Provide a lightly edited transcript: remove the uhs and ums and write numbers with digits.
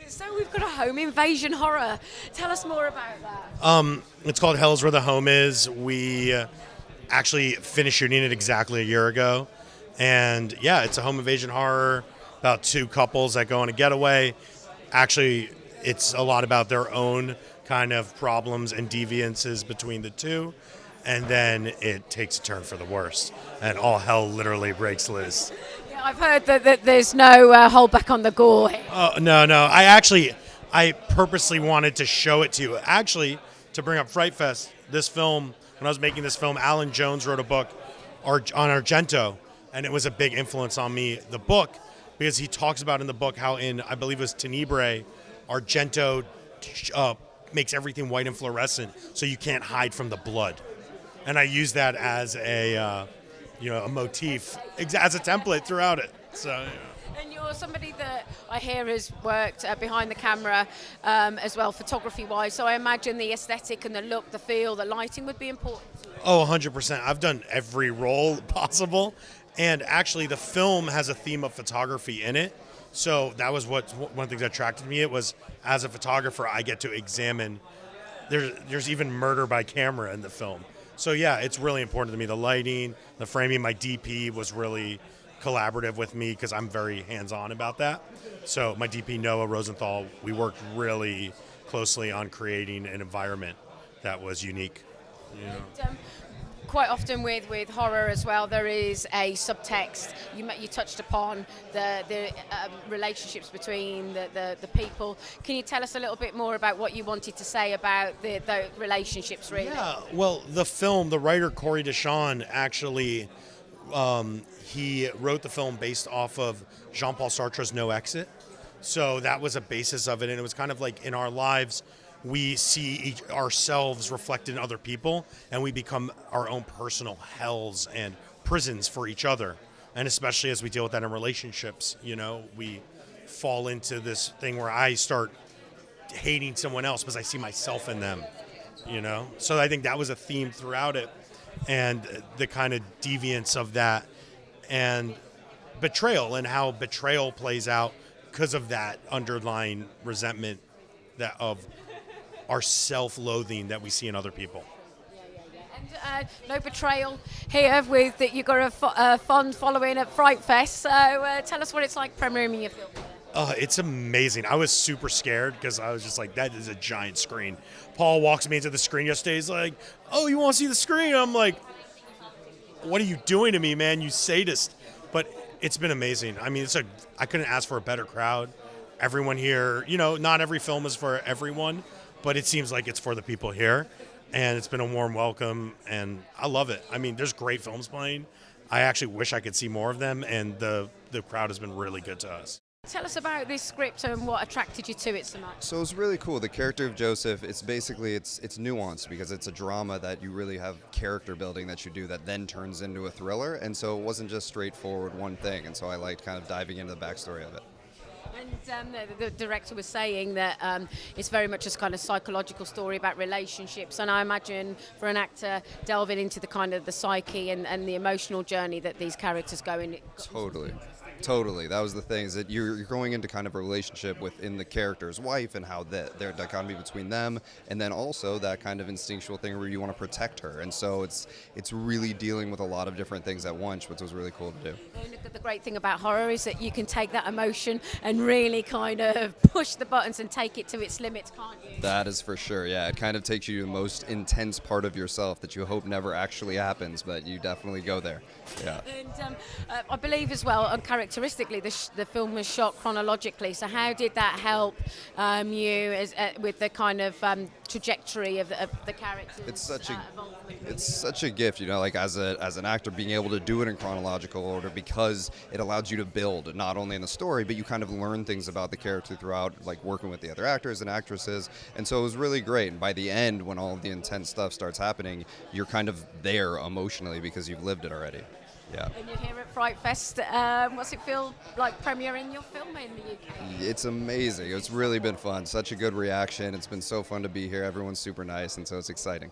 So we've got a home invasion horror. Tell us more about that. It's called Hell's Where the Home Is. We actually finished shooting it exactly a year ago. And yeah, it's a home invasion horror about two couples that go on a getaway. Actually, it's a lot about their own kind of problems and deviances between the two. And then it takes a turn for the worse. And all hell literally breaks loose. Yeah, I've heard that there's no hold back on the gore here. Oh, no. I purposely wanted to show it to you. Actually, to bring up Frightfest, this film, when I was making this film, Alan Jones wrote a book on Argento, and it was a big influence on me, the book, because he talks about in the book how in, I believe it was Tenebrae, Argento makes everything white and fluorescent so you can't hide from the blood. And I use that as a motif, as a template throughout it. So. Yeah. And you're somebody that I hear has worked behind the camera as well, photography-wise. So I imagine the aesthetic and the look, the feel, the lighting would be important. Oh, 100%. I've done every role possible. And actually, the film has a theme of photography in it. So that was one of the things that attracted me. It was, as a photographer, I get to examine. There's even murder by camera in the film. So yeah, it's really important to me. The lighting, the framing. My DP was really collaborative with me because I'm very hands-on about that. So my DP, Noah Rosenthal, we worked really closely on creating an environment that was unique. You know? And, quite often with horror as well, there is a subtext. You touched upon the relationships between the people. Can you tell us a little bit more about what you wanted to say about the relationships, really? Yeah, well, the film, the writer Corey Deshawn actually, he wrote the film based off of Jean-Paul Sartre's No Exit. So that was a basis of it, and it was kind of like in our lives, we see ourselves reflected in other people, and we become our own personal hells and prisons for each other. And especially as we deal with that in relationships, we fall into this thing where I start hating someone else because I see myself in them, So I think that was a theme throughout it, and the kind of deviance of that, and betrayal, and how betrayal plays out because of that underlying resentment of our self-loathing that we see in other people. And no betrayal here with that. You've got a fond following at Frightfest. So tell us what it's like premiering your film. It's amazing. I was super scared because I was just like, that is a giant screen. Paul walks me into the screen yesterday. He's like, oh, you want to see the screen? I'm like, what are you doing to me, man, you sadist? But it's been amazing. I mean, I couldn't ask for a better crowd. Everyone here, not every film is for everyone, but it seems like it's for the people here, and it's been a warm welcome, and I love it. I mean, there's great films playing. I actually wish I could see more of them, and the crowd has been really good to us. Tell us about this script and what attracted you to it so much. So it's really cool. The character of Joseph, it's nuanced because it's a drama that you really have character building that you do that then turns into a thriller, and so it wasn't just straightforward one thing, and so I liked kind of diving into the backstory of it. And the director was saying that it's very much a kind of psychological story about relationships, and I imagine for an actor delving into the kind of the psyche and the emotional journey that these characters go in. Totally. That was the thing, is that you're going into kind of a relationship within the character's wife and how their dichotomy between them, and then also that kind of instinctual thing where you want to protect her. And so it's really dealing with a lot of different things at once, which was really cool to do. And look, the great thing about horror is that you can take that emotion and really kind of push the buttons and take it to its limits, can't you? That is for sure, yeah. It kind of takes you to the most intense part of yourself that you hope never actually happens, but you definitely go there. Yeah. And I believe as well, characteristically, the film was shot chronologically. So how did that help you with the kind of trajectory of the characters? It's such a gift, like as an actor, being able to do it in chronological order, because it allows you to build not only in the story, but you kind of learn things about the character throughout, like working with the other actors and actresses. And so it was really great. And by the end, when all of the intense stuff starts happening, you're kind of there emotionally because you've lived it already. Yeah. And you're here at Frightfest. What's it feel like premiering your film in the UK? It's amazing. It's really been fun. Such a good reaction. It's been so fun to be here. Everyone's super nice, and so it's exciting.